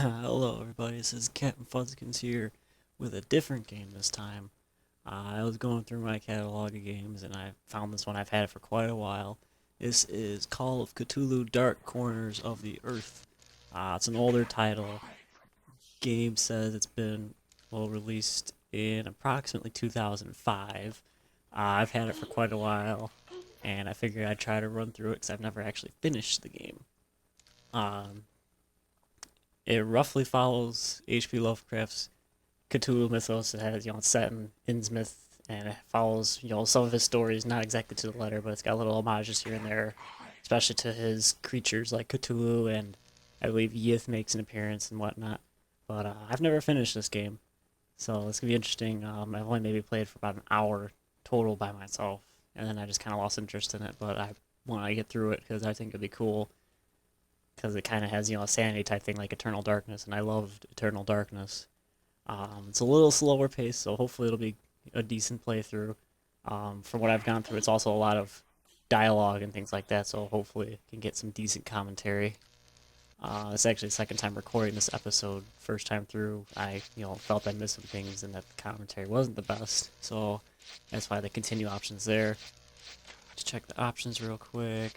Hello everybody, this is Captain Fuzzkins here with a different game this time. I was going through my catalog of games and I found this one. I've had it for quite a while. This is Call of Cthulhu Dark Corners of the Earth. It's an older title. Game says it's been, released in approximately 2005. I've had it for quite a while and I figured I'd try to run through it because I've never actually finished the game. Um, It roughly follows H.P. Lovecraft's Cthulhu mythos. It has, it's set in Innsmouth, and it follows, some of his stories, not exactly to the letter, but it's got little homages here and there, especially to his creatures like Cthulhu, and I believe Yith makes an appearance and whatnot. But I've never finished this game, so it's gonna be interesting. I've only maybe played for about an hour total by myself, and then I just kind of lost interest in it. But I want to get through it because I think it'd be cool because it kind of has, a sanity type thing like Eternal Darkness, and I loved Eternal Darkness. It's a little slower pace, so hopefully it'll be a decent playthrough. From what I've gone through, it's also a lot of dialogue and things like that, so hopefully I can get some decent commentary. It's actually the second time recording this episode. First time through, I, felt I missed some things and that the commentary wasn't the best, so that's why the continue option's there. Let's check the options real quick.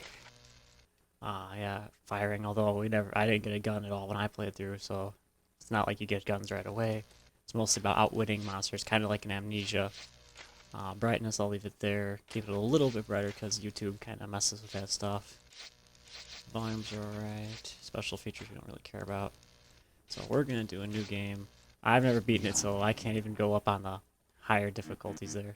Yeah, firing, although I didn't get a gun at all when I played through, so it's not like you get guns right away. It's mostly about outwitting monsters, kind of like an Amnesia. Brightness, I'll leave it there. Keep it a little bit brighter because YouTube kind of messes with that stuff. Volumes are alright. Special features we don't really care about. So we're going to do a new game. I've never beaten it, so I can't even go up on the higher difficulties there.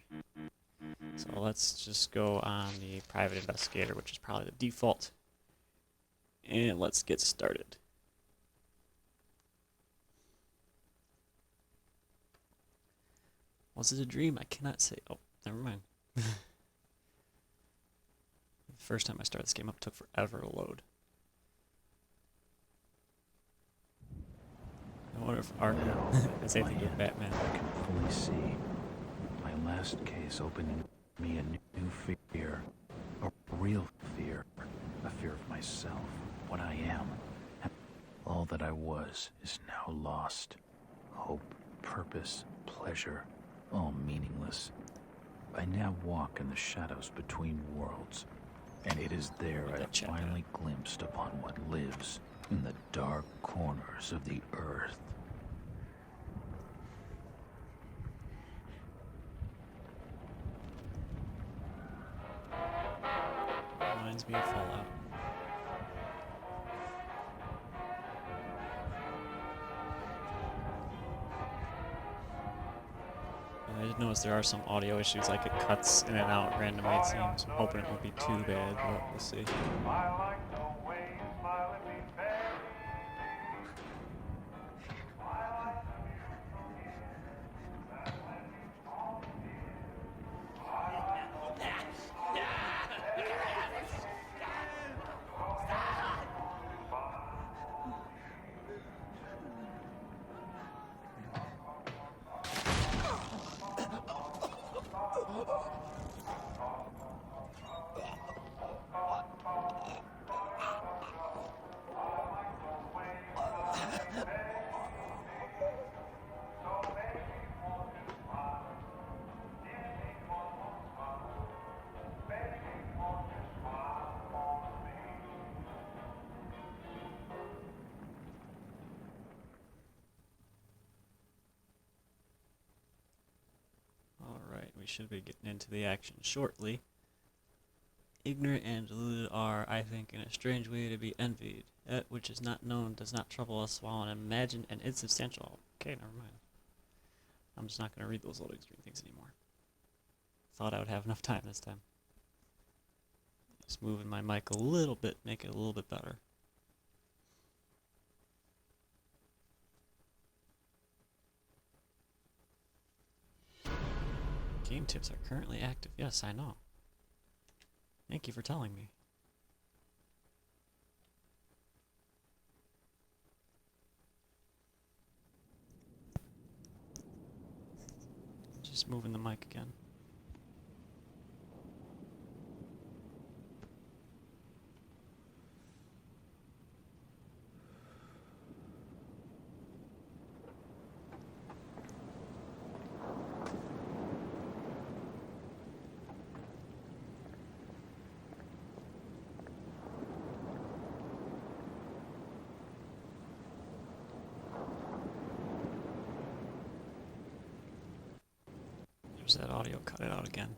So let's just go on the Private Investigator, which is probably the default. And let's get started. Was it a dream? I cannot say. Oh, never mind. The first time I started this game up, it took forever to load. I wonder if Arkham has anything to do with Batman. I can fully see my last case opening me a new fear, a real fear, a fear of myself, what I am. All that I was is now lost. Hope, purpose, pleasure, all meaningless. I now walk in the shadows between worlds, and it is there I have finally glimpsed upon what lives in the dark corners of the earth. Reminds me of Fallout. I did notice there are some audio issues, like it cuts in and out randomly, it seems. I'm hoping it won't be too bad, but we'll see. Alright, we should be getting into the action shortly. Ignorant and deluded are, I think, in a strange way to be envied. That which is not known does not trouble us, while an imagined and insubstantial. Okay, never mind. I'm just not going to read those loading screen things anymore. Thought I would have enough time this time. Just moving my mic a little bit, make it a little bit better. Game tips are currently active. Yes, I know. Thank you for telling me. Just moving the mic again. There's that audio, cut it out again.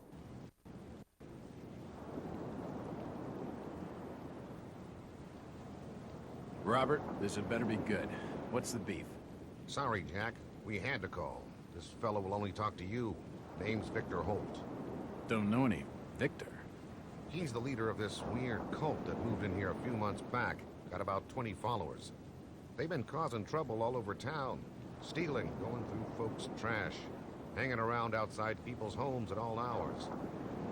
Robert, this had better be good. What's the beef? Sorry, Jack. We had to call. This fellow will only talk to you. Name's Victor Holt. Don't know any Victor. He's the leader of this weird cult that moved in here a few months back. Got about 20 followers. They've been causing trouble all over town. Stealing, going through folks' trash, hanging around outside people's homes at all hours.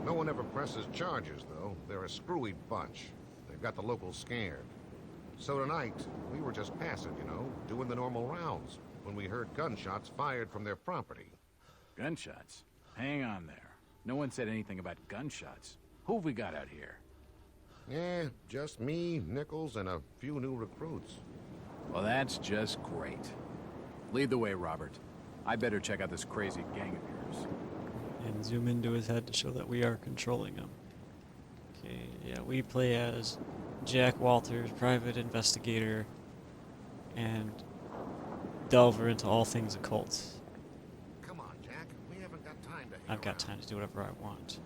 No one ever presses charges, though. They're a screwy bunch. They've got the locals scared. So tonight, we were just passing, you know, doing the normal rounds, when we heard gunshots fired from their property. Gunshots? Hang on there. No one said anything about gunshots. Who have we got out here? Yeah, just me, Nichols, and a few new recruits. Well, that's just great. Lead the way, Robert. I better check out this crazy gang of yours. And zoom into his head to show that we are controlling him. Okay, yeah, we play as Jack Walters, private investigator, and delver into all things occult. Come on, Jack. We haven't got time to hang I've got around. time to do whatever I want.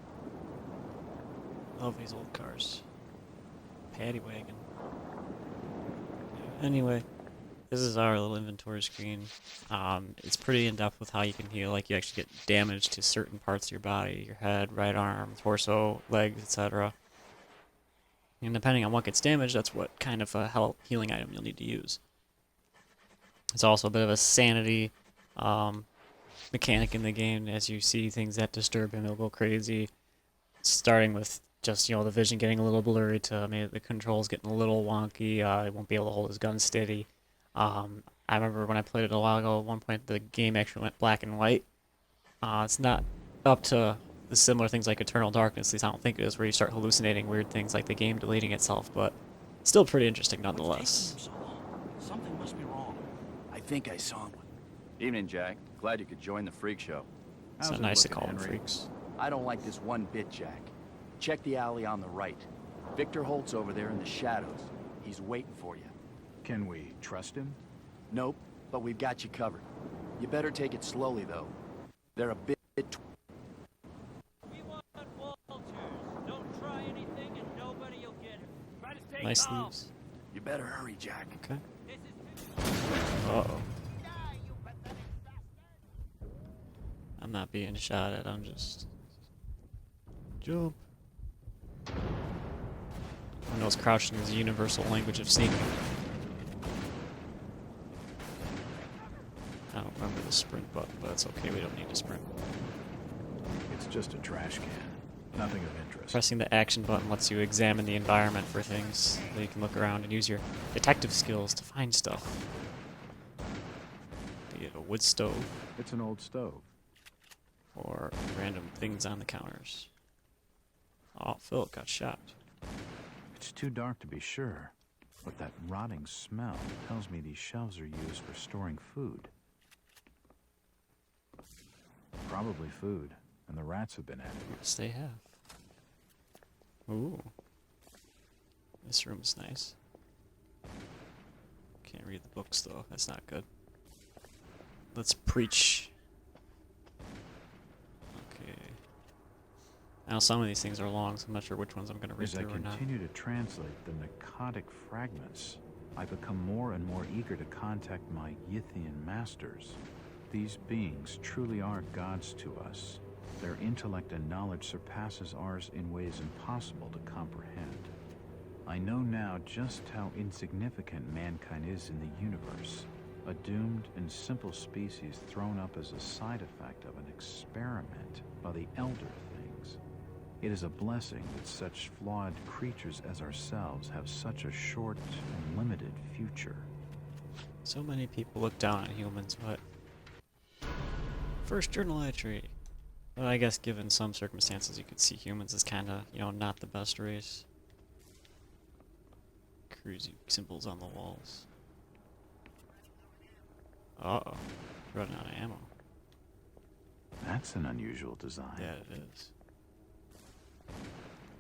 Love these old cars. Paddy wagon. Yeah, anyway, this is our little inventory screen. It's pretty in-depth with how you can heal. Like, you actually get damage to certain parts of your body. Your head, right arm, torso, legs, etc. And depending on what gets damaged, that's what kind of a healing item you'll need to use. It's also a bit of a sanity mechanic in the game. As you see things that disturb him, he'll go crazy. Starting with just, you know, the vision getting a little blurry to maybe the controls getting a little wonky. He won't be able to hold his gun steady. I remember when I played it a while ago, at one point the game actually went black and white. It's not up to the similar things like Eternal Darkness, at least I don't think it is, where you start hallucinating weird things like the game deleting itself, but still pretty interesting nonetheless. What's taking him so long? Something must be wrong. I think I saw one. Evening, Jack. Glad you could join the freak show. It's How's not it nice to looking, call them Henry? freaks. I don't like this one bit, Jack. Check the alley on the right. Victor Holt's over there in the shadows. He's waiting for you. Can we trust him? Nope, but we've got you covered. You better take it slowly, though. They're a bit... We want Walters. Don't try anything and nobody will get hurt. Try to stay Nice calm. leaves. You better hurry, Jack. Okay. This is Uh-oh. I'm not being shot at, I'm just... Jump. Who knows, crouching is a universal language of sneaking. I don't remember the sprint button, but it's okay, we don't need to sprint. It's just a trash can. Nothing of interest. Pressing the action button lets you examine the environment for things, so you can look around and use your detective skills to find stuff. Be it a wood stove, It's an old stove. or random things on the counters. Oh, Philip got shot. It's too dark to be sure, but that rotting smell tells me these shelves are used for storing food. Probably food, and the rats have been at it. Yes, they have. Ooh. This room's nice. Can't read the books, though. That's not good. Let's preach. Okay. Now, some of these things are long, so I'm not sure which ones I'm going to read As I through or not. continue to translate the narcotic fragments, I become more and more eager to contact my Yithian masters. These beings truly are gods to us. Their intellect and knowledge surpasses ours in ways impossible to comprehend. I know now just how insignificant mankind is in the universe, a doomed and simple species thrown up as a side effect of an experiment by the elder things. It is a blessing that such flawed creatures as ourselves have such a short and limited future. So many people look down on humans, but... First journal entry. Well, I guess given some circumstances, you could see humans as kind of, you know, not the best race. Cruisy symbols on the walls. Uh-oh. Running out of ammo. That's an unusual design. Yeah, it is.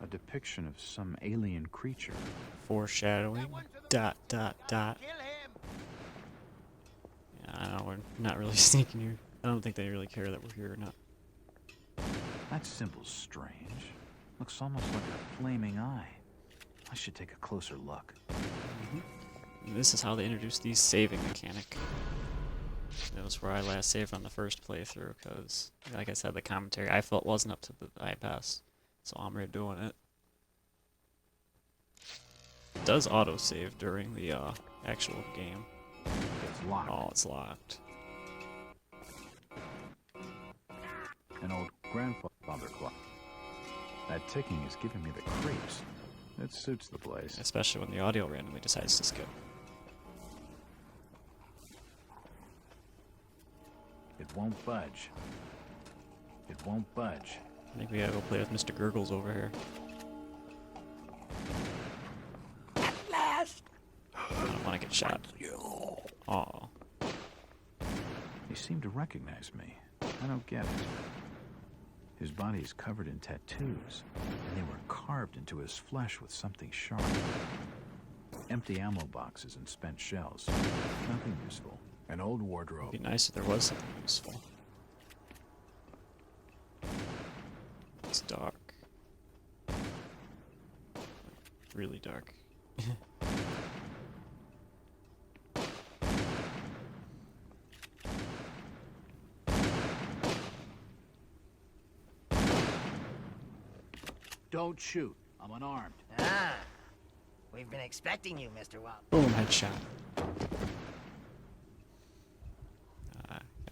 A depiction of some alien creature. Foreshadowing. Dot, dot, dot. Yeah, I know, we're not really sneaking here. I don't think they really care that we're here or not. That symbol's strange. Looks almost like a flaming eye. I should take a closer look. And this is how they introduced the saving mechanic. That was where I last saved on the first playthrough, because, like I said, the commentary I felt wasn't up to the eye pass, so I'm redoing it. It does autosave during the actual game. It's locked. Oh, it's locked. An old grandfather clock. That ticking is giving me the creeps. It suits the place. Especially when the audio randomly decides to skip. It won't budge. It won't budge. I think we gotta go play with Mr. Gurgles over here. At last! I don't want to get shot. Aw. He seemed to recognize me. I don't get it. His body is covered in tattoos, and they were carved into his flesh with something sharp. Empty ammo boxes and spent shells. Nothing useful. An old wardrobe. It'd be nice if there was something useful. It's dark. Really dark. Don't shoot. I'm unarmed. Ah, we've been expecting you, Mr. Walt. Boom, headshot.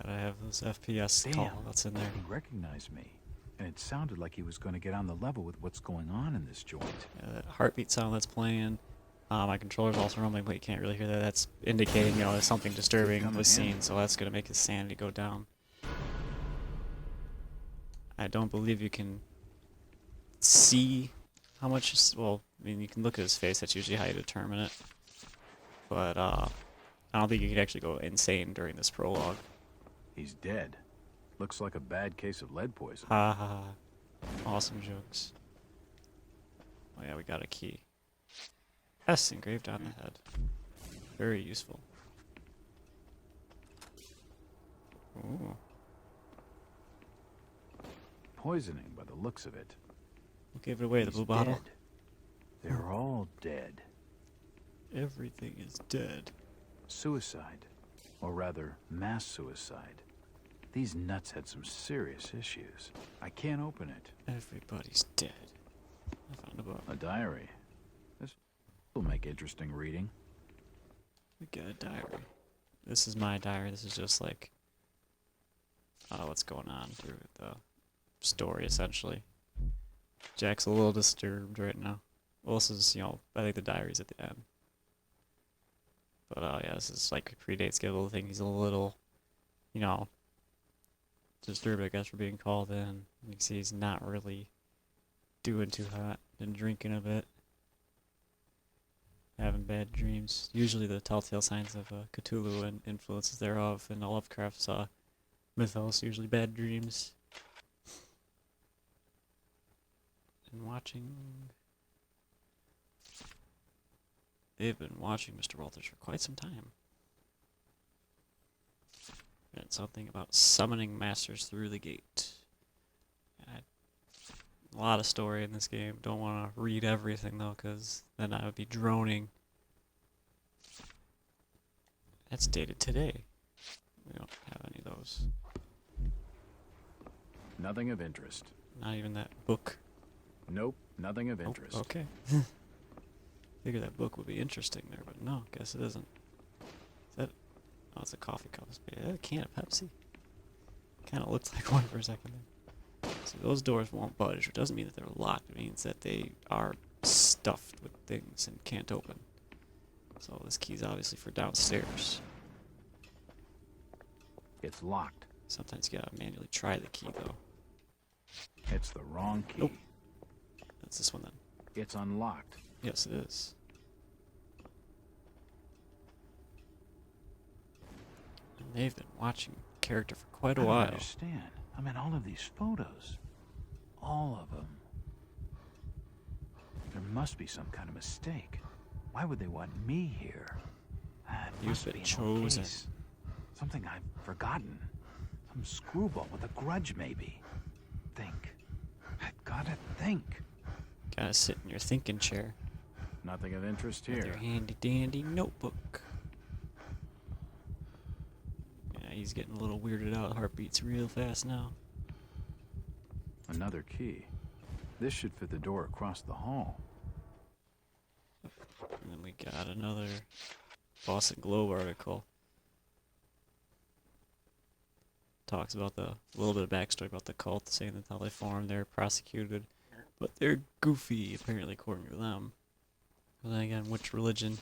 Gotta have those FPS Damn. call that's in there. He recognized me, and it sounded like he was going to get on the level with what's going on in this joint. That heartbeat sound that's playing. My controller's also rumbling, but you can't really hear that. That's indicating, you know, there's something disturbing Coming was in. seen, so that's gonna make his sanity go down. I don't believe you can see how much well, I mean, you can look at his face, that's usually how you determine it. But I don't think you can actually go insane during this prologue. He's dead. Looks like a bad case of lead poison. Ha ha ha. Awesome jokes. Oh yeah, we got a key. S engraved on the head. Very useful. Ooh. Poisoning by the looks of it. Who gave it away, the He's blue bottle? dead. They're all dead. Everything is dead. Suicide. Or rather, mass suicide. These nuts had some serious issues. I can't open it. Everybody's dead. I found a book. A diary. This will make interesting reading. We got a diary. This is my diary. This is just like what's going on through the story, essentially. Jack's a little disturbed right now. Well, this is, you know, I think the diary's at the end. But yeah, this is like predates Gurgles. I think he's a little, you know, disturbed, I guess, for being called in. You can see he's not really doing too hot. Been drinking a bit. Having bad dreams. Usually the telltale signs of Cthulhu and influences thereof in Lovecraft's mythos. Usually bad dreams. And watching... They've been watching Mr. Walters for quite some time. And something about summoning masters through the gate. A lot of story in this game. Don't want to read everything though, because then I would be droning. That's dated today. We don't have any of those. Nothing of interest. Not even that book. Nope, nothing of Oh, interest. okay. Figured that book would be interesting there, but no, guess it isn't. Is that? Oh, it's a coffee cup. Is that a can of Pepsi? Kind of looked like one for a second there. So those doors won't budge, which doesn't mean that they're locked. It means that they are stuffed with things and can't open. So this key's obviously for downstairs. It's locked. Sometimes you gotta manually try the key though. It's the wrong key. Nope. That's this one then. It's unlocked. Yes, it is. And they've been watching the character for quite a I don't while. understand. I mean, all of these photos. All of them. There must be some kind of mistake. Why would they want me here? It You've must been be an old chosen. case. Something I've forgotten. Some screwball with a grudge, maybe. think. I've gotta think. Gotta sit in your thinking chair Nothing of interest with your here. handy dandy notebook. Yeah, he's getting a little weirded out. Heartbeats real fast now. Another key. This should fit the door across the hall. And then we got another Boston Globe article. Talks about a little bit of backstory about the cult, saying that's how they formed. They're prosecuted, but they're goofy, apparently, according to them. But then again, which religion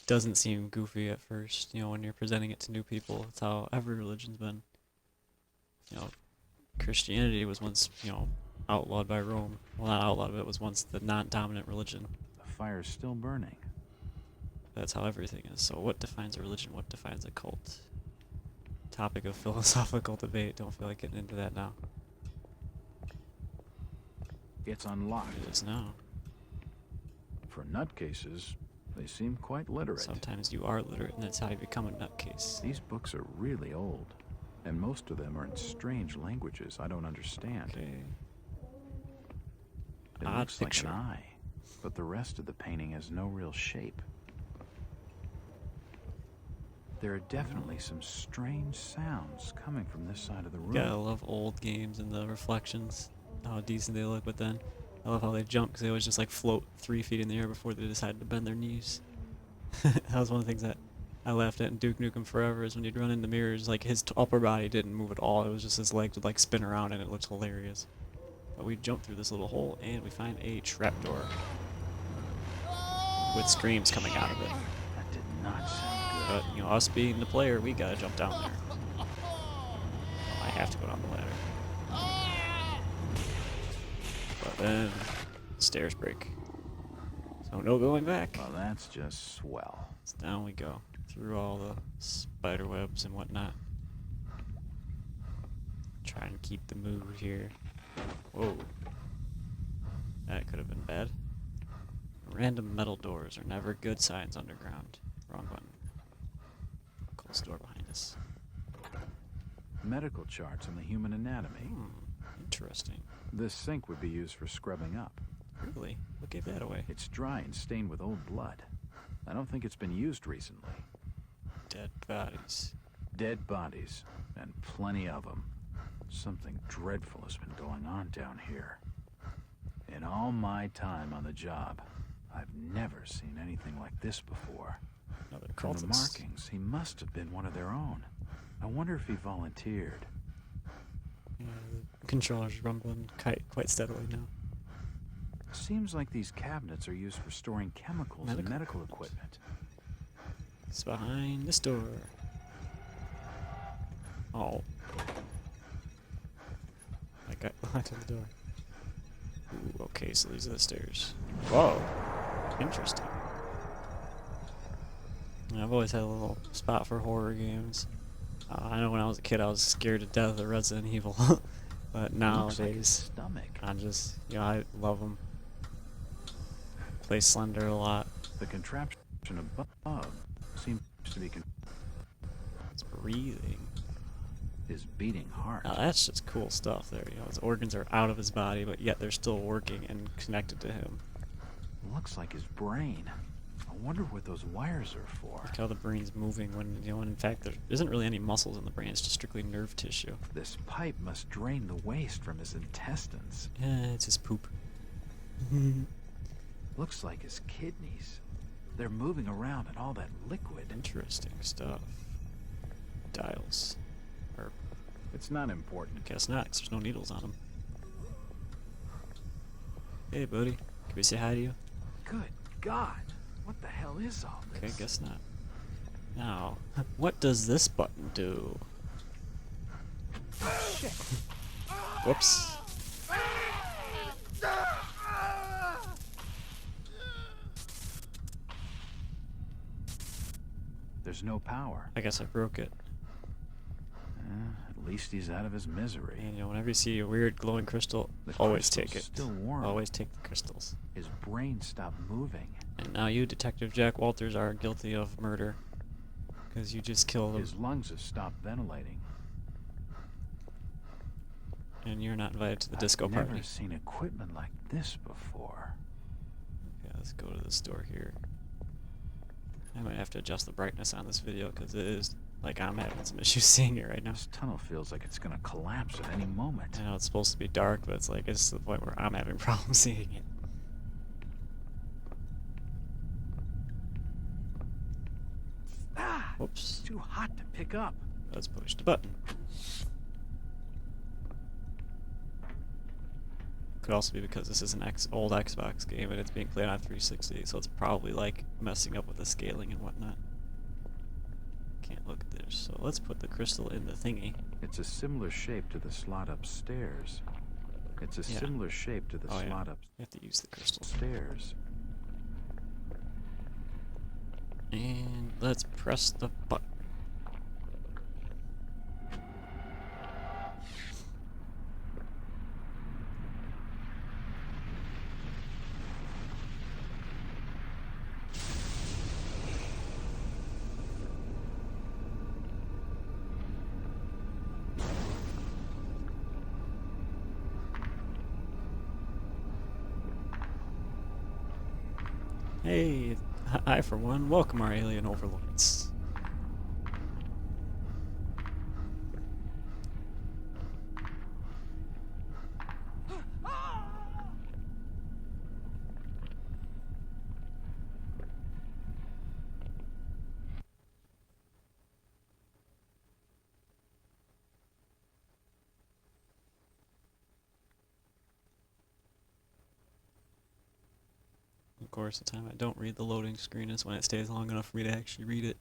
doesn't seem goofy at first? You know, when you're presenting it to new people, that's how every religion's been. You know, Christianity was once, you know, outlawed by Rome. Well, not outlawed, but it was once the non-dominant religion. The fire's still burning. That's how everything is. So what defines a religion? What defines a cult? Topic of philosophical debate. Don't feel like getting into that now. It's unlocked. It is now. For nutcases, they seem quite literate. Sometimes you are literate, and that's how you become a nutcase. These books are really old, and most of them are in strange languages I don't understand. Okay. It Odd looks like picture. an eye, but the rest of the painting has no real shape. There are definitely some strange sounds coming from this side of the room. Yeah, I love old games and the reflections, how decent they look, but then I love how they jump, because they always just like float 3 feet in the air before they decide to bend their knees. That was one of the things that I laughed at in Duke Nukem Forever, is when you'd run into mirrors, like his upper body didn't move at all, it was just his legs would like spin around and it looked hilarious. But we jump through this little hole and we find a trapdoor with screams coming out of it. That did not sound good. But, you know, us being the player, we gotta jump down there. Well, I have to go down the ladder. But then, stairs break. So no going back. Well, that's just swell. So down we go, through all the spider webs and whatnot. Try and keep the mood here. Whoa. That could have been bad. Random metal doors are never good signs underground. Wrong button. Close the door behind us. Medical charts on the human anatomy. Interesting. This sink would be used for scrubbing up. Really? What gave that away? It's dry and stained with old blood. I don't think it's been used recently. Dead bodies. Dead bodies, and plenty of them. Something dreadful has been going on down here. In all my time on the job, I've never seen anything like this before. Another From the cultist. markings, he must have been one of their own. I wonder if he volunteered. Yeah, the controller's rumbling quite steadily now. Seems like these cabinets are used for storing chemicals and Medical medical equipment. It's behind this door. Oh. I got behind the door. Ooh, okay, so these are the stairs. Whoa. Interesting. Yeah, I've always had a little spot for horror games. I know when I was a kid I was scared to death of Resident Evil. But Looks like his nowadays, stomach. I just, you know, I love them. Play Slender a lot. The contraption above seems to be It's breathing. his beating heart. Now that's just cool stuff there. You know, his organs are out of his body, but yet they're still working and connected to him. Looks like his brain. I wonder what those wires are for. Look how the brain's moving when, you know, in fact there isn't really any muscles in the brain, it's just strictly nerve tissue. This pipe must drain the waste from his intestines. Yeah, it's his poop. Looks like his kidneys. They're moving around in all that liquid. Interesting stuff. Dials. Or, It's not important. guess not, 'cause there's no needles on them. Hey, buddy. Can we say hi to you? Good God. What the hell is all this? Okay, guess not. Now, what does this button do? Shit. Whoops. There's no power. I guess I broke it. At least he's out of his misery. And, you know, whenever you see a weird glowing crystal, The always crystal's take it. still warm. Always take the crystals. His brain stopped moving. And now you, Detective Jack Walters, are guilty of murder. Because you just killed him. His lungs have stopped ventilating. And you're not invited to the disco I've party. never seen equipment like this before. Okay, let's go to this door here. I might have to adjust the brightness on this video because it is like I'm having some issues seeing it right now. This tunnel feels like it's gonna collapse at any moment. I know it's supposed to be dark, but it's to the point where I'm having problems seeing it. Ah! Whoops. It's too hot to pick up. Let's push the button. Could also be because this is an old Xbox game and it's being played on 360, so it's probably like messing up with the scaling and whatnot. Can't look at this, so let's put the crystal in the thingy. It's a similar shape to the slot upstairs. It's a Yeah. similar shape to the Oh, yeah. slot You have to use the crystal. upstairs. And let's press the button. Hey, I for one welcome our alien overlords. Of course, the time I don't read the loading screen is when it stays long enough for me to actually read it.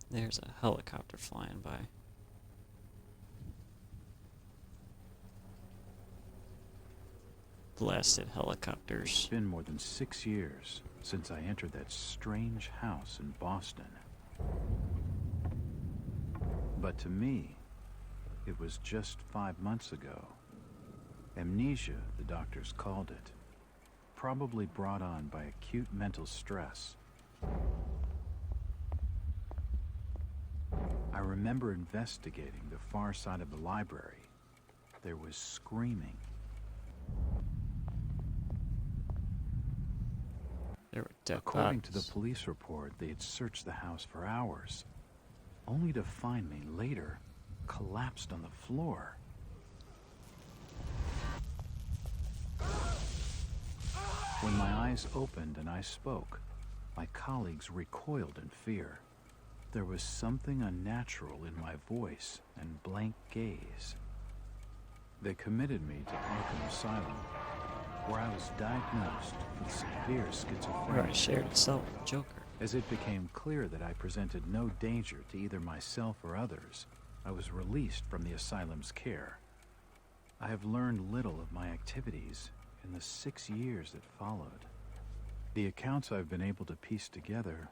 There's a helicopter flying by. Blasted helicopters. It's been more than 6 years since I entered that strange house in Boston. But to me, it was just 5 months ago. Amnesia, the doctors called it. Probably brought on by acute mental stress. I remember investigating the far side of the library. There was screaming. There were dead According to the bodies. police report, they had searched the house for hours, only to find me later collapsed on the floor. When my eyes opened and I spoke, my colleagues recoiled in fear. There was something unnatural in my voice and blank gaze. They committed me to Arkham Asylum, where I was diagnosed with severe We already schizophrenia. shared a cell with the Joker. As it became clear that I presented no danger to either myself or others, I was released from the asylum's care. I have learned little of my activities in the 6 years that followed. The accounts I've been able to piece together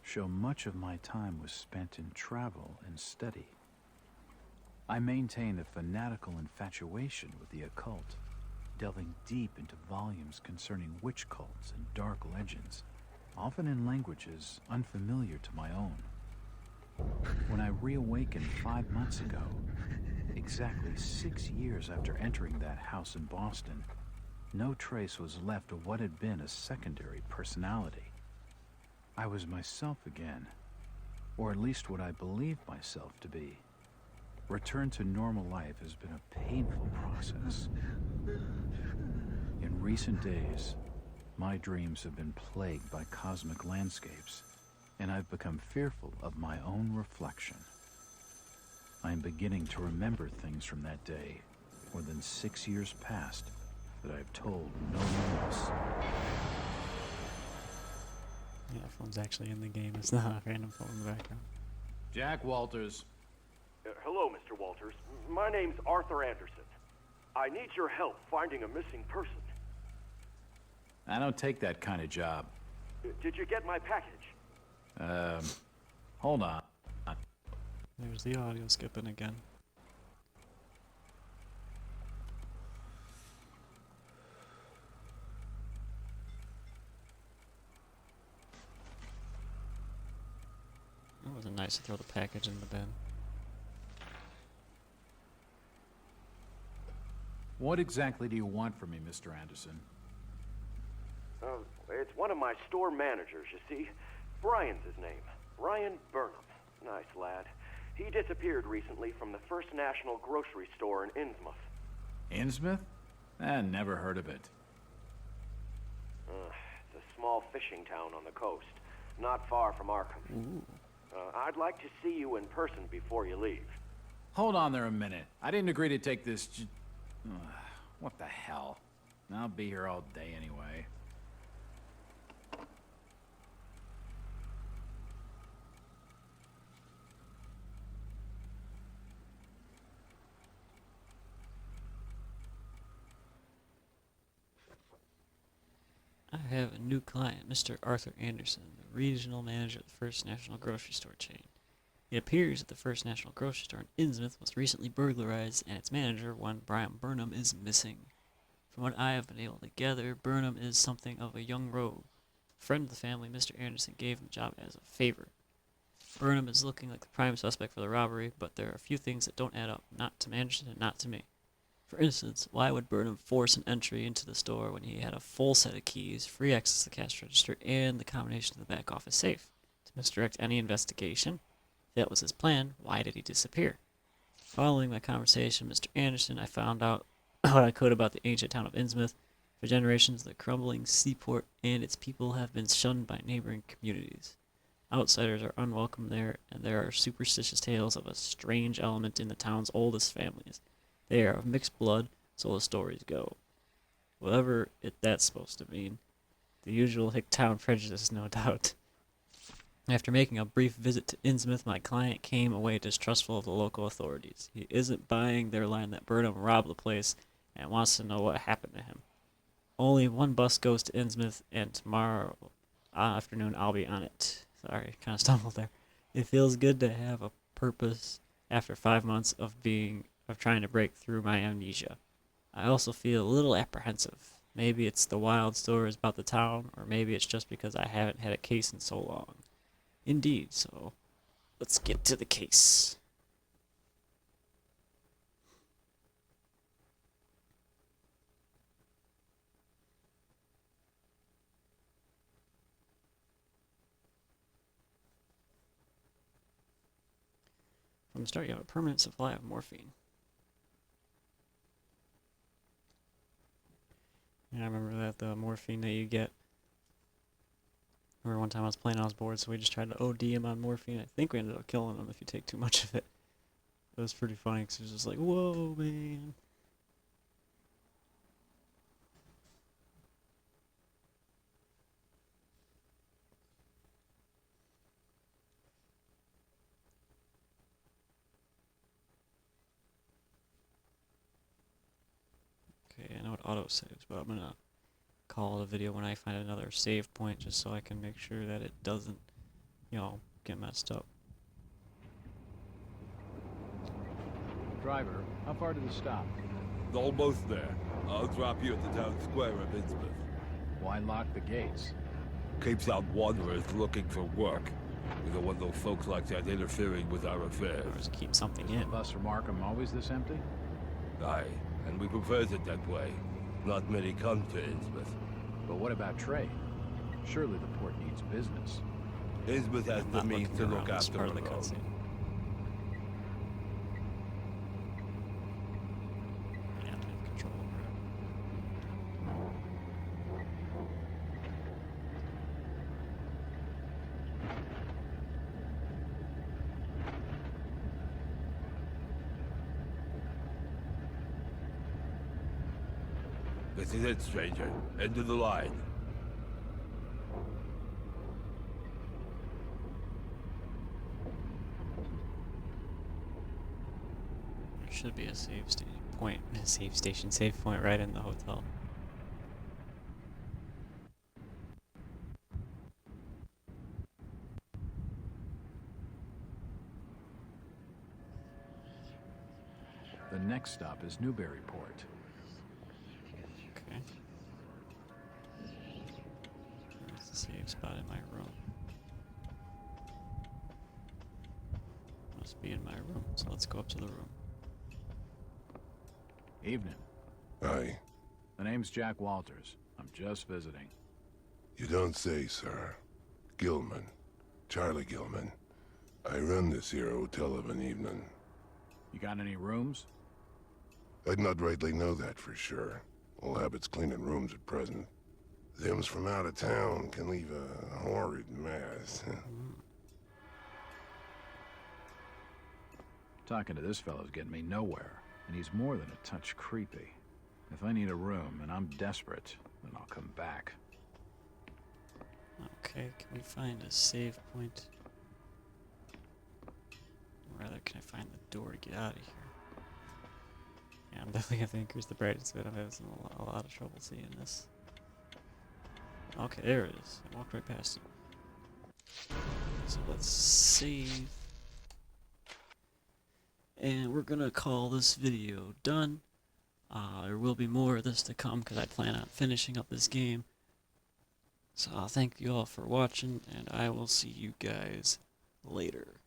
show much of my time was spent in travel and study. I maintained a fanatical infatuation with the occult, delving deep into volumes concerning witch cults and dark legends, often in languages unfamiliar to my own. When I reawakened 5 months ago, exactly 6 years after entering that house in Boston, no trace was left of what had been a secondary personality. I was myself again, or at least what I believed myself to be. Return to normal life has been a painful process. In recent days, my dreams have been plagued by cosmic landscapes, and I've become fearful of my own reflection. I am beginning to remember things from that day, more than 6 years past, that I've told no one else. Yeah, phone's actually in the game. It's not a random phone in the background. Jack Walters. Hello, Mr. Walters. My name's Arthur Anderson. I need your help finding a missing person. I don't take that kind of job. Did you get my package? Hold on. There's the audio skipping again. It wasn't nice to throw the package in the bin. What exactly do you want from me, Mr. Anderson? It's one of my store managers, you see. Brian's his name. Brian Burnham. Nice lad. He disappeared recently from the First National grocery store in Innsmouth. Innsmouth? Never heard of it. It's a small fishing town on the coast, not far from Arkham. I'd like to see you in person before you leave. Hold on there a minute. I didn't agree to take this what the hell? I'll be here all day anyway. I have a new client, Mr. Arthur Anderson, the regional manager of the First National grocery store chain. It appears that the First National grocery store in Innsmouth was recently burglarized, and its manager, one Brian Burnham, is missing. From what I have been able to gather, Burnham is something of a young rogue. A friend of the family, Mr. Anderson, gave him the job as a favor. Burnham is looking like the prime suspect for the robbery, but there are a few things that don't add up, not to management and not to me. For instance, why would Burnham force an entry into the store when he had a full set of keys, free access to the cash register, and the combination of the back office safe? To misdirect any investigation? If that was his plan, why did he disappear? Following my conversation with Mr. Anderson, I found out what I could about the ancient town of Innsmouth. For generations, the crumbling seaport and its people have been shunned by neighboring communities. Outsiders are unwelcome there, and there are superstitious tales of a strange element in the town's oldest families. They are of mixed blood, so the stories go. Whatever that's supposed to mean. The usual Hicktown prejudice, no doubt. After making a brief visit to Innsmouth, my client came away distrustful of the local authorities. He isn't buying their line that Burnham robbed the place and wants to know what happened to him. Only one bus goes to Innsmouth, and tomorrow afternoon I'll be on it. Sorry, kind of stumbled there. It feels good to have a purpose after 5 months of trying to break through my amnesia. I also feel a little apprehensive. Maybe it's the wild stories about the town, or maybe it's just because I haven't had a case in so long. Indeed, so let's get to the case. From the start, you have a permanent supply of morphine. And I remember that the morphine that you get. I remember one time I was playing, I was bored, so we just tried to OD him on morphine. I think we ended up killing him if you take too much of it. It was pretty funny because it was just like, whoa, man. Okay, I know it auto saves, but I'm gonna call it a video when I find another save point just so I can make sure that it doesn't, get messed up. Driver, how far to the stop? Almost there. I'll drop you at the town square of Innsmouth. Why lock the gates? Keeps out wanderers looking for work. We don't want those folks like that interfering with our Or affairs. just keep something Is the in. bus from Arkham always this empty? Aye, and we prefer it that way. Not many come to Innsmouth. But what about trade? Surely the port needs business. Innsmouth has I'm the not means looking to around look this after part of her the own. cutscene. Yeah, I have control over it. This is it, stranger. End of the line. There should be a save save point right in the hotel. The next stop is Newburyport. Okay. There's the save spot in my room. Must be in my room, so let's go up to the room. Evening. Aye. The name's Jack Walters. I'm just visiting. You don't say, sir. Gilman. Charlie Gilman. I run this here hotel of an evening. You got any rooms? I'd not rightly know that for sure. All habits cleaning rooms at present. Them's from out of town can leave a horrid mess. Talking to this fellow's getting me nowhere, and he's more than a touch creepy. If I need a room and I'm desperate, then I'll come back. Okay, can we find a save point? Or rather, can I find the door to get out of here? Yeah, I'm definitely gonna increase the brightness of it. I'm having a lot of trouble seeing this. Okay, there it is. I walked right past it. So let's save. And we're gonna call this video done. There will be more of this to come because I plan on finishing up this game. So thank you all for watching, and I will see you guys later.